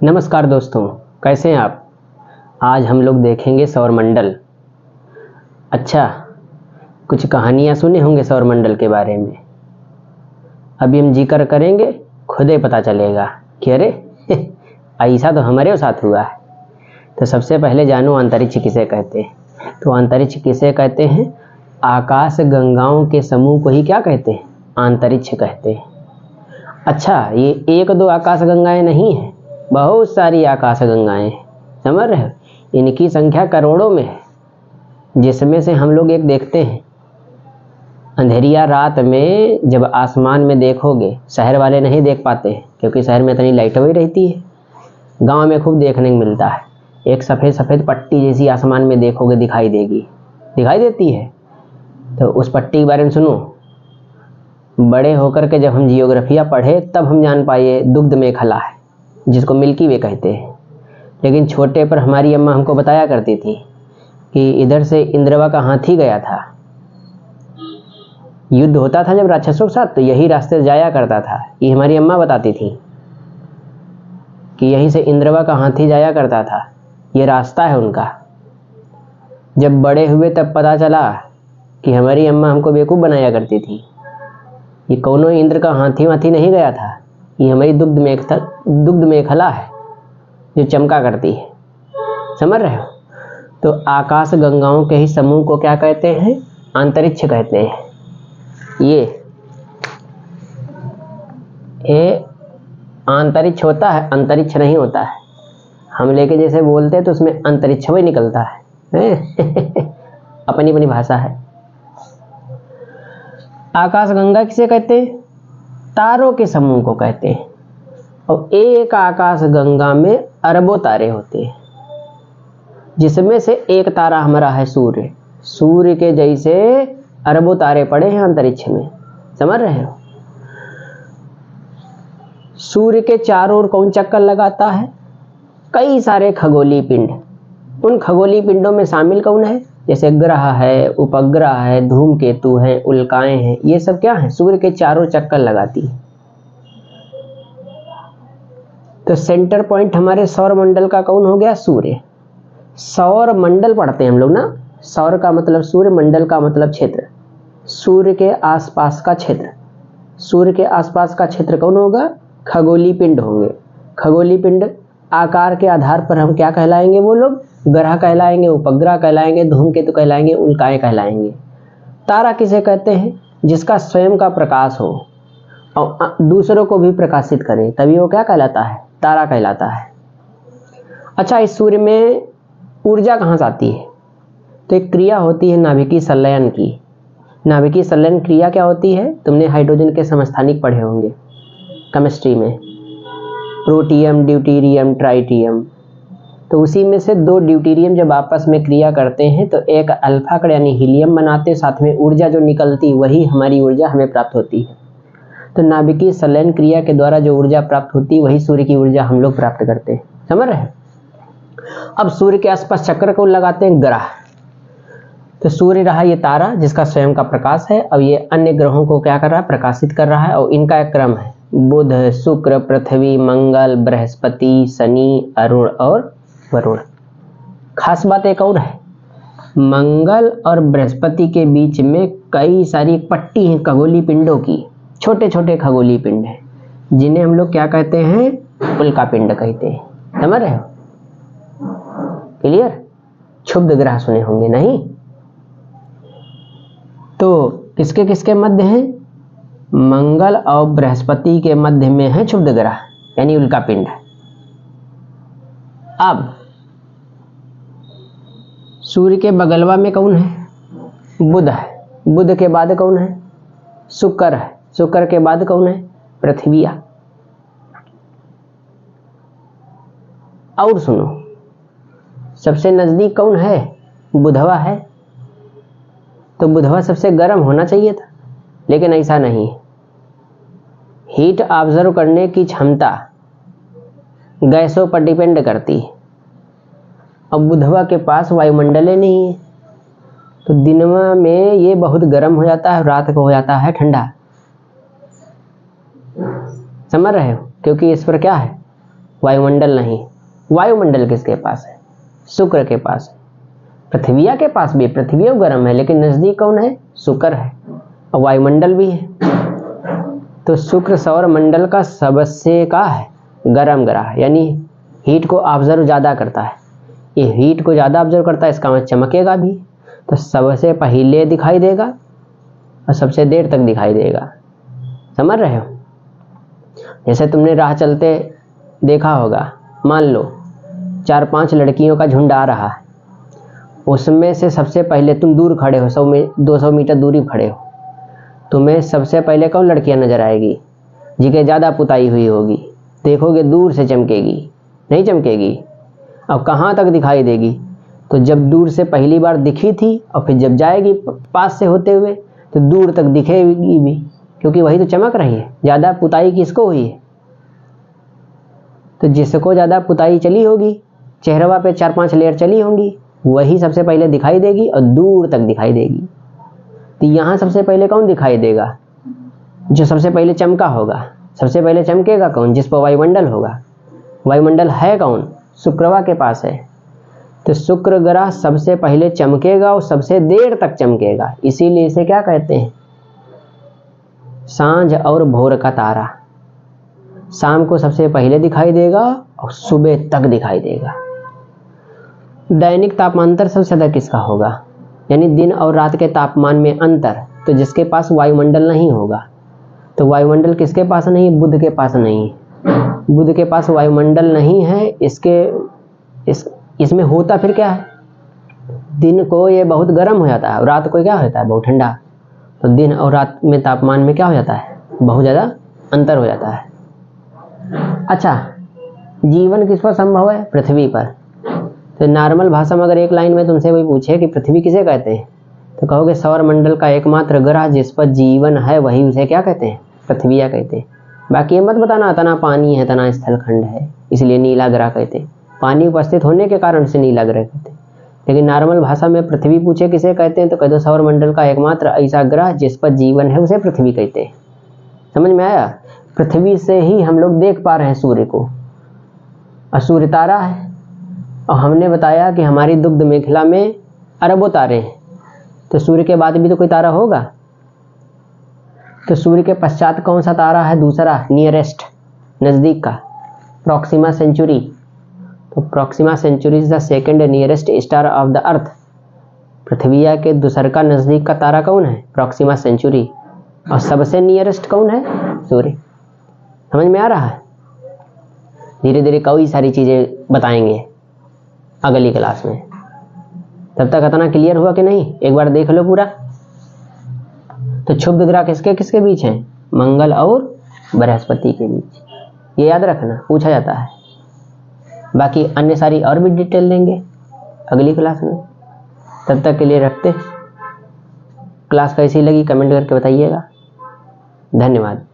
नमस्कार दोस्तों, कैसे हैं आप। आज हम लोग देखेंगे सौरमंडल। अच्छा, कुछ कहानियाँ सुने होंगे सौरमंडल के बारे में। अभी हम जिक्र करेंगे, खुद ही पता चलेगा कि अरे ऐसा तो हमारे साथ हुआ है। तो सबसे पहले जानो अंतरिक्ष किसे कहते हैं। तो अंतरिक्ष किसे कहते हैं? आकाश गंगाओं के समूह को ही क्या कहते हैं? अंतरिक्ष कहते हैं। अच्छा, ये एक दो आकाश गंगाएं नहीं हैं, बहुत सारी आकाश गंगाएं हैं, समझ रहे हो। इनकी संख्या करोड़ों में है, जिसमें से हम लोग एक देखते हैं। अंधेरिया रात में जब आसमान में देखोगे, शहर वाले नहीं देख पाते हैं क्योंकि शहर में इतनी लाइट हुई रहती है। गांव में खूब देखने को मिलता है। एक सफ़ेद सफ़ेद पट्टी जैसी आसमान में देखोगे, दिखाई देती है। तो उस पट्टी के बारे में सुनो। बड़े होकर के जब हम जियोग्राफिया पढ़े तब हम जान पाए दुग्ध मेखला है, जिसको मिल्की वे कहते हैं। लेकिन छोटे पर हमारी अम्मा हमको बताया करती थी कि इधर से इंद्रवा का हाथी गया था, युद्ध होता था जब राक्षसों के साथ, तो यही रास्ते से जाया करता था। ये हमारी अम्मा बताती थी कि यहीं से इंद्रवा का हाथी जाया करता था, ये रास्ता है उनका। जब बड़े हुए तब पता चला कि हमारी अम्मा हमको बेवकूफ़ बनाया करती थी। ये कौनो इंद्र का हाथी वाथी नहीं गया था, ये हमारी दुग्ध मेखला है जो चमका करती है, समझ रहे हो। तो आकाश गंगाओं के ही समूह को क्या कहते हैं? अंतरिक्ष कहते हैं। ये अंतरिक्ष होता है, अंतरिक्ष नहीं होता है। हम लेके जैसे बोलते हैं तो उसमें अंतरिक्ष ही निकलता है अपनी अपनी भाषा है। आकाश गंगा किसे कहते हैं? तारों के समूह को कहते हैं। और एक आकाश गंगा में अरबों तारे होते हैं, जिसमें से एक तारा हमारा है सूर्य। सूर्य के जैसे अरबों तारे पड़े हैं अंतरिक्ष में, समझ रहे हो। सूर्य के चारों ओर कौन चक्कर लगाता है? कई सारे खगोलीय पिंड। उन खगोलीय पिंडों में शामिल कौन है? जैसे ग्रह है, उपग्रह है, धूमकेतु है, उल्काएं हैं। ये सब क्या है? सूर्य के चारों चक्कर लगाती है। तो सेंटर पॉइंट हमारे सौर मंडल का कौन हो गया? सूर्य। सौर मंडल पढ़ते हैं हम लोग ना। सौर का मतलब सूर्य, मंडल का मतलब क्षेत्र। सूर्य के आसपास का क्षेत्र। सूर्य के आसपास का क्षेत्र कौन होगा? खगोलीय पिंड होंगे। खगोलीय पिंड आकार के आधार पर हम क्या कहलाएंगे? वो लोग ग्रह कहलाएंगे, उपग्रह कहलाएंगे, धूमकेतु कहलाएंगे, उल्काएं कहलाएंगे। तारा किसे कहते हैं? जिसका स्वयं का प्रकाश हो और दूसरों को भी प्रकाशित करे, तभी वो क्या कहलाता है? तारा कहलाता है। अच्छा, इस सूर्य में ऊर्जा कहाँ से आती है? तो एक क्रिया होती है नाभिकीय संलयन की। नाभिकीय संलयन क्रिया क्या होती है? तुमने हाइड्रोजन के समस्थानिक पढ़े होंगे केमिस्ट्री में, प्रोटियम, ड्यूटेरियम, ट्राइटियम। तो उसी में से दो ड्यूटेरियम जब आपस में क्रिया करते हैं तो एक अल्फा कण यानी हीलियम बनाते, साथ में ऊर्जा जो निकलती वही हमारी ऊर्जा हमें प्राप्त होती है। तो नाभिकीय संलयन क्रिया के द्वारा जो ऊर्जा प्राप्त होती है वही सूर्य की ऊर्जा हम लोग प्राप्त करते हैं, समझ रहे हैं। अब सूर्य के आसपास चक्कर को लगाते हैं ग्रह। तो सूर्य रहा ये तारा जिसका स्वयं का प्रकाश है, अब ये अन्य ग्रहों को क्या कर रहा है? प्रकाशित कर रहा है। और इनका एक क्रम है: बुध, शुक्र, पृथ्वी, मंगल, बृहस्पति, शनि, अरुण और वरुण। खास बात एक और है, मंगल और बृहस्पति के बीच में कई सारी पट्टी हैं खगोलीय पिंडों की। छोटे छोटे खगोलीय पिंड हैं जिन्हें हम लोग क्या कहते हैं? उल्का पिंड कहते हैं, समझ रहे हो। क्लियर? क्षुब्ध ग्रह सुने होंगे नहीं? तो किसके किसके मध्य है? मंगल और बृहस्पति के मध्य में है क्षुब्ध ग्रह यानी उल्का पिंड। अब सूर्य के बगलवा में कौन है? बुध है। बुध के बाद कौन है? शुक्र है। शुक्र के बाद कौन है? पृथ्वी। और सुनो, सबसे नजदीक कौन है? बुधवा है। तो बुधवा सबसे गर्म होना चाहिए था, लेकिन ऐसा नहीं। हीट ऑब्जर्व करने की क्षमता गैसों पर डिपेंड करती है। अब बुधवा के पास वायुमंडल ही नहीं है, तो दिनवा में ये बहुत गर्म हो जाता है, रात को हो जाता है ठंडा, समझ रहे हो। क्योंकि इस पर क्या है? वायुमंडल नहीं। वायुमंडल किसके पास है? शुक्र के पास है। पृथ्वी के पास भी, पृथ्वी गर्म है लेकिन नजदीक कौन है? शुक्र है, और वायुमंडल भी है। तो शुक्र सौर मंडल का सबसे का है गर्म ग्रह, यानी हीट को ऑब्जर्व ज़्यादा करता है। ये हीट को ज़्यादा ऑब्जर्व करता है, इसका मतलब चमकेगा भी। तो सबसे पहले दिखाई देगा और सबसे देर तक दिखाई देगा। समझ रहे हो? जैसे तुमने राह चलते देखा होगा, मान लो 4-5 लड़कियों का झुंड आ रहा है, उसमें से सबसे पहले तुम दूर खड़े हो, 200 मीटर दूरी खड़े हो, तुम्हें सबसे पहले कौन लड़कियां नजर आएगी? जिनके ज़्यादा पुताई हुई होगी। देखोगे दूर से चमकेगी, नहीं चमकेगी? अब कहाँ तक दिखाई देगी? तो जब दूर से पहली बार दिखी थी और फिर जब जाएगी पास से होते हुए तो दूर तक दिखेगी भी, क्योंकि वही तो चमक रही है। ज़्यादा पुताई किसको हुई है? तो जिसको ज़्यादा पुताई चली होगी, चेहरवा पे 4-5 लेयर चली होंगी, वही सबसे पहले दिखाई देगी और दूर तक दिखाई देगी। तो यहाँ सबसे पहले कौन दिखाई देगा? जो सबसे पहले चमका होगा। सबसे पहले चमकेगा कौन? जिस पर वायुमंडल होगा। वायुमंडल है कौन? शुक्रवा के पास है। तो शुक्र ग्रह सबसे पहले चमकेगा और सबसे देर तक चमकेगा, इसीलिए इसे क्या कहते हैं? सांझ और भोर का तारा। शाम को सबसे पहले दिखाई देगा और सुबह तक दिखाई देगा। दैनिक तापमांतर सबसे ज़्यादा किसका होगा? यानी दिन और रात के तापमान में अंतर, तो जिसके पास वायुमंडल नहीं होगा। तो वायुमंडल किसके पास नहीं? बुध के पास नहीं। बुध के पास वायुमंडल नहीं है। इसमें होता फिर क्या है? दिन को ये बहुत गर्म हो जाता है और रात को क्या होता है? बहुत ठंडा। तो दिन और रात में तापमान में क्या हो जाता है? बहुत ज़्यादा अंतर हो जाता है। अच्छा, जीवन किस पर संभव है? पृथ्वी पर। तो नॉर्मल भाषा में अगर एक लाइन में तुमसे कोई पूछे कि पृथ्वी किसे कहते हैं, तो कहोगे सौर मंडल का एकमात्र ग्रह जिस पर जीवन है वही उसे क्या कहते हैं? पृथ्वी कहते हैं। बाकी ये मत बताना तना पानी है, तना स्थलखंड है, इसलिए नीला ग्रह कहते हैं। पानी उपस्थित होने के कारण से नीला ग्रह कहते हैं। लेकिन नॉर्मल भाषा में पृथ्वी पूछे किसे कहते हैं, तो कह दो सौर मंडल का एकमात्र ऐसा ग्रह जिस पर जीवन है उसे पृथ्वी कहते हैं। समझ में आया? पृथ्वी से ही हम लोग देख पा रहे हैं सूर्य को, और सूर्य तारा है। और हमने बताया कि हमारी दुग्ध मेखला में अरबों तारे हैं, तो सूर्य के बाद भी तो कोई तारा होगा। तो सूर्य के पश्चात कौन सा तारा है? दूसरा नियरेस्ट, नज़दीक का, प्रॉक्सिमा सेंचुरी। तो Proxima Centauri is the second nearest star of the earth. पृथ्वी के दूसर का नज़दीक का तारा कौन है? Proxima Centauri. और सबसे नियरेस्ट कौन है? सूर्य। समझ में आ रहा है? धीरे धीरे कई सारी चीज़ें बताएंगे अगली क्लास में। तब तक इतना क्लियर हुआ कि नहीं? एक बार देख लो पूरा। तो क्षुब्ध ग्रह किसके किसके बीच हैं? मंगल और बृहस्पति के बीच। ये याद रखना, पूछा जाता है। बाकी अन्य सारी और भी डिटेल लेंगे अगली क्लास में। तब तक के लिए रखते। क्लास कैसी लगी कमेंट करके बताइएगा। धन्यवाद।